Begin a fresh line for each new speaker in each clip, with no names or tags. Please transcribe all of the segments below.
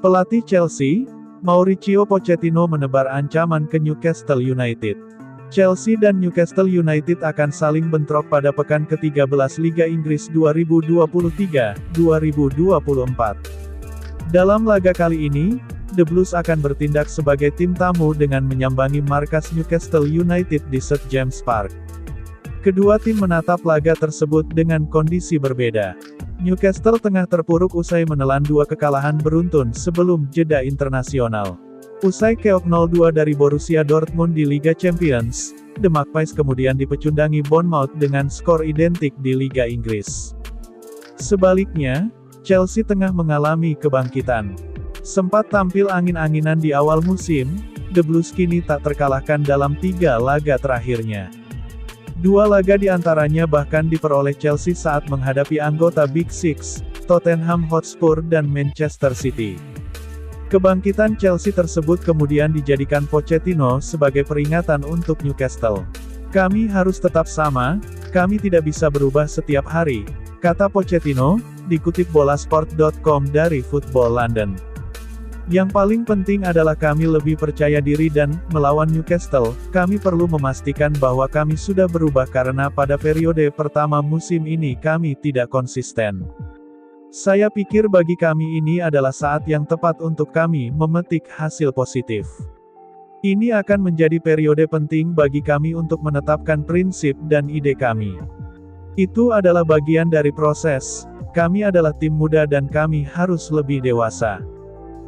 Pelatih Chelsea, Mauricio Pochettino menebar ancaman ke Newcastle United. Chelsea dan Newcastle United akan saling bentrok pada pekan ke-13 Liga Inggris 2023-2024. Dalam laga kali ini, The Blues akan bertindak sebagai tim tamu dengan menyambangi markas Newcastle United di St James Park. Kedua tim menatap laga tersebut dengan kondisi berbeda. Newcastle tengah terpuruk usai menelan 2 kekalahan beruntun sebelum jeda internasional. Usai keok 0-2 dari Borussia Dortmund di Liga Champions, The Magpies kemudian dipecundangi Bournemouth dengan skor identik di Liga Inggris. Sebaliknya, Chelsea tengah mengalami kebangkitan. Sempat tampil angin-anginan di awal musim, The Blues kini tak terkalahkan dalam 3 laga terakhirnya. 2 laga diantaranya bahkan diperoleh Chelsea saat menghadapi anggota Big Six, Tottenham Hotspur dan Manchester City. Kebangkitan Chelsea tersebut kemudian dijadikan Pochettino sebagai peringatan untuk Newcastle. "Kami harus tetap sama, kami tidak bisa berubah setiap hari," kata Pochettino, dikutip bolasport.com dari Football London. "Yang paling penting adalah kami lebih percaya diri dan, melawan Newcastle, kami perlu memastikan bahwa kami sudah berubah karena pada periode pertama musim ini kami tidak konsisten. Saya pikir bagi kami ini adalah saat yang tepat untuk kami memetik hasil positif. Ini akan menjadi periode penting bagi kami untuk menetapkan prinsip dan ide kami. Itu adalah bagian dari proses. Kami adalah tim muda dan kami harus lebih dewasa.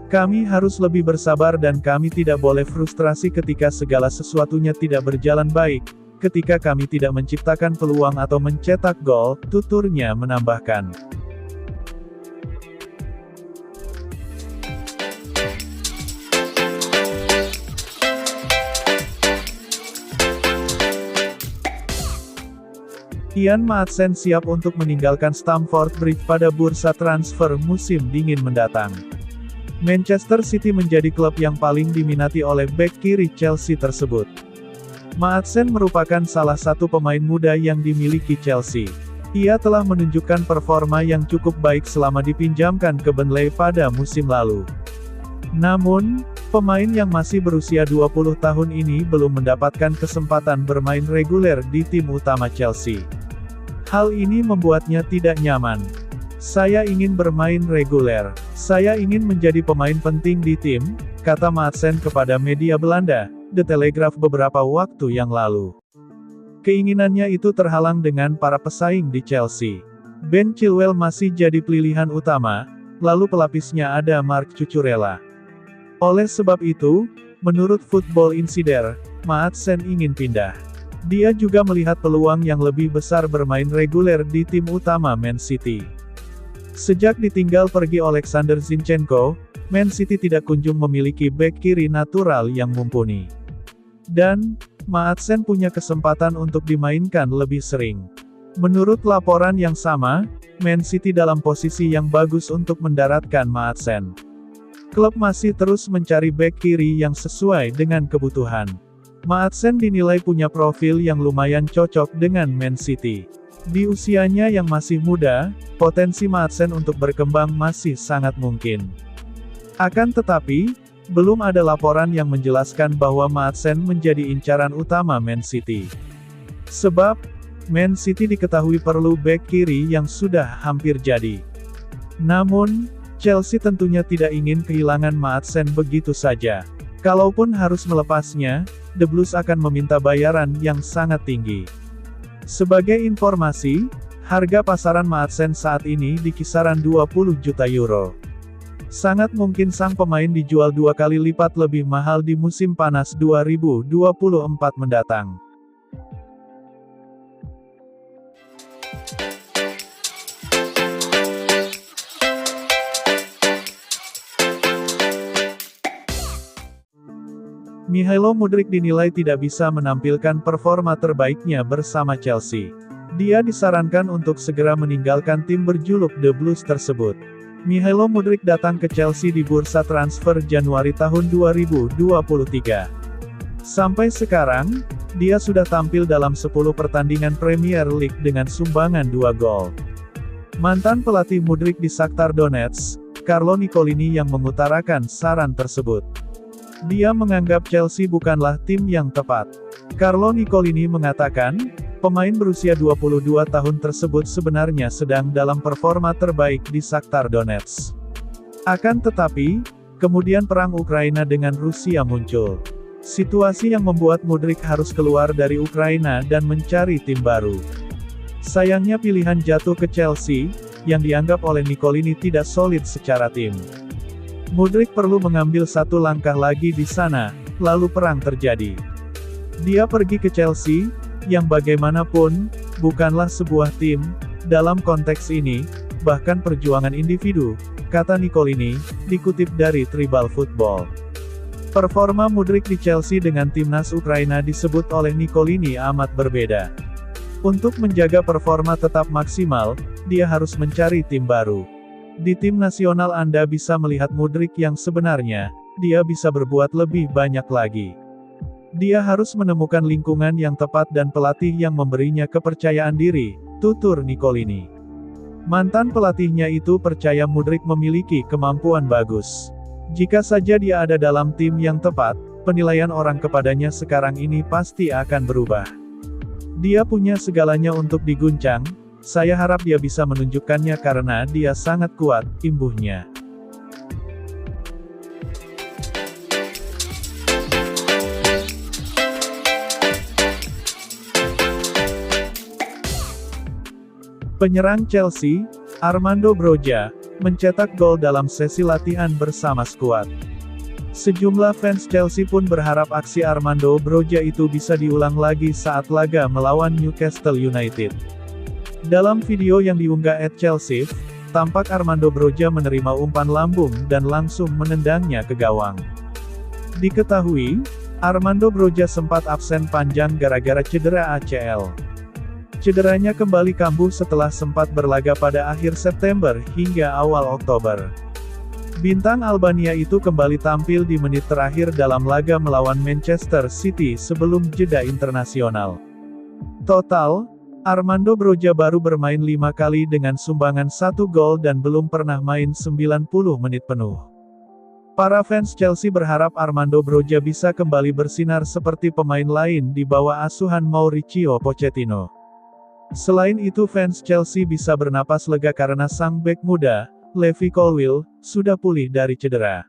Kami harus lebih bersabar dan kami tidak boleh frustrasi ketika segala sesuatunya tidak berjalan baik, ketika kami tidak menciptakan peluang atau mencetak gol," tuturnya menambahkan. Ian Maatsen siap untuk meninggalkan Stamford Bridge pada bursa transfer musim dingin mendatang. Manchester City menjadi klub yang paling diminati oleh bek kiri Chelsea tersebut. Maatsen merupakan salah satu pemain muda yang dimiliki Chelsea. Ia telah menunjukkan performa yang cukup baik selama dipinjamkan ke Burnley pada musim lalu. Namun, pemain yang masih berusia 20 tahun ini belum mendapatkan kesempatan bermain reguler di tim utama Chelsea. Hal ini membuatnya tidak nyaman. "Saya ingin bermain reguler. Saya ingin menjadi pemain penting di tim," kata Maatsen kepada media Belanda, The Telegraph beberapa waktu yang lalu. Keinginannya itu terhalang dengan para pesaing di Chelsea. Ben Chilwell masih jadi pilihan utama, lalu pelapisnya ada Marc Cucurella. Oleh sebab itu, menurut Football Insider, Maatsen ingin pindah. Dia juga melihat peluang yang lebih besar bermain reguler di tim utama Man City. Sejak ditinggal pergi Alexander Zinchenko, Man City tidak kunjung memiliki bek kiri natural yang mumpuni. Dan, Maatsen punya kesempatan untuk dimainkan lebih sering. Menurut laporan yang sama, Man City dalam posisi yang bagus untuk mendaratkan Maatsen. Klub masih terus mencari bek kiri yang sesuai dengan kebutuhan. Maatsen dinilai punya profil yang lumayan cocok dengan Man City. Di usianya yang masih muda, potensi Maatsen untuk berkembang masih sangat mungkin. Akan tetapi, belum ada laporan yang menjelaskan bahwa Maatsen menjadi incaran utama Man City. Sebab, Man City diketahui perlu bek kiri yang sudah hampir jadi. Namun, Chelsea tentunya tidak ingin kehilangan Maatsen begitu saja. Kalaupun harus melepasnya, The Blues akan meminta bayaran yang sangat tinggi. Sebagai informasi, harga pasaran Maatsen saat ini di kisaran 20 juta euro. Sangat mungkin sang pemain dijual 2 kali lipat lebih mahal di musim panas 2024 mendatang. Mihailo Mudryk dinilai tidak bisa menampilkan performa terbaiknya bersama Chelsea. Dia disarankan untuk segera meninggalkan tim berjuluk The Blues tersebut. Mihailo Mudryk datang ke Chelsea di bursa transfer Januari tahun 2023. Sampai sekarang, dia sudah tampil dalam 10 pertandingan Premier League dengan sumbangan 2 gol. Mantan pelatih Mudryk di Shakhtar Donetsk, Carlo Nicolini yang mengutarakan saran tersebut. Dia menganggap Chelsea bukanlah tim yang tepat. Carlo Nicolini mengatakan, pemain berusia 22 tahun tersebut sebenarnya sedang dalam performa terbaik di Shakhtar Donetsk. Akan tetapi, kemudian perang Ukraina dengan Rusia muncul. Situasi yang membuat Mudryk harus keluar dari Ukraina dan mencari tim baru. Sayangnya pilihan jatuh ke Chelsea, yang dianggap oleh Nicolini tidak solid secara tim. Mudryk perlu mengambil satu langkah lagi di sana, lalu perang terjadi. Dia pergi ke Chelsea, yang bagaimanapun, bukanlah sebuah tim, dalam konteks ini, bahkan perjuangan individu, kata Nicolini, dikutip dari Tribal Football. Performa Mudryk di Chelsea dengan timnas Ukraina disebut oleh Nicolini amat berbeda. Untuk menjaga performa tetap maksimal, dia harus mencari tim baru. Di tim nasional Anda bisa melihat Mudryk yang sebenarnya, dia bisa berbuat lebih banyak lagi. Dia harus menemukan lingkungan yang tepat dan pelatih yang memberinya kepercayaan diri, tutur Nicolini. Mantan pelatihnya itu percaya Mudryk memiliki kemampuan bagus. Jika saja dia ada dalam tim yang tepat, penilaian orang kepadanya sekarang ini pasti akan berubah. Dia punya segalanya untuk diguncang, saya harap dia bisa menunjukkannya karena dia sangat kuat, imbuhnya. Penyerang Chelsea, Armando Broja, mencetak gol dalam sesi latihan bersama skuad. Sejumlah fans Chelsea pun berharap aksi Armando Broja itu bisa diulang lagi saat laga melawan Newcastle United. Dalam video yang diunggah @Chelsea, tampak Armando Broja menerima umpan lambung dan langsung menendangnya ke gawang. Diketahui, Armando Broja sempat absen panjang gara-gara cedera ACL. Cederanya kembali kambuh setelah sempat berlaga pada akhir September hingga awal Oktober. Bintang Albania itu kembali tampil di menit terakhir dalam laga melawan Manchester City sebelum jeda internasional. Total, Armando Broja baru bermain 5 kali dengan sumbangan 1 gol dan belum pernah main 90 menit penuh. Para fans Chelsea berharap Armando Broja bisa kembali bersinar seperti pemain lain di bawah asuhan Mauricio Pochettino. Selain itu fans Chelsea bisa bernapas lega karena sang bek muda, Levi Colwill, sudah pulih dari cedera.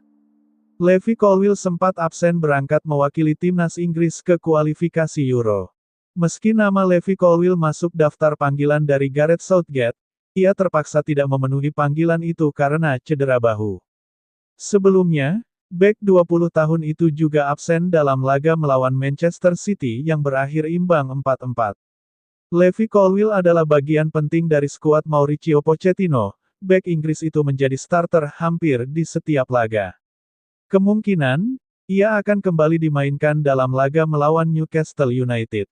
Levi Colwill sempat absen berangkat mewakili timnas Inggris ke kualifikasi Euro. Meski nama Levi Colwill masuk daftar panggilan dari Gareth Southgate, ia terpaksa tidak memenuhi panggilan itu karena cedera bahu. Sebelumnya, bek 20 tahun itu juga absen dalam laga melawan Manchester City yang berakhir imbang 4-4. Levi Colwill adalah bagian penting dari skuad Mauricio Pochettino. Bek Inggris itu menjadi starter hampir di setiap laga. Kemungkinan, ia akan kembali dimainkan dalam laga melawan Newcastle United.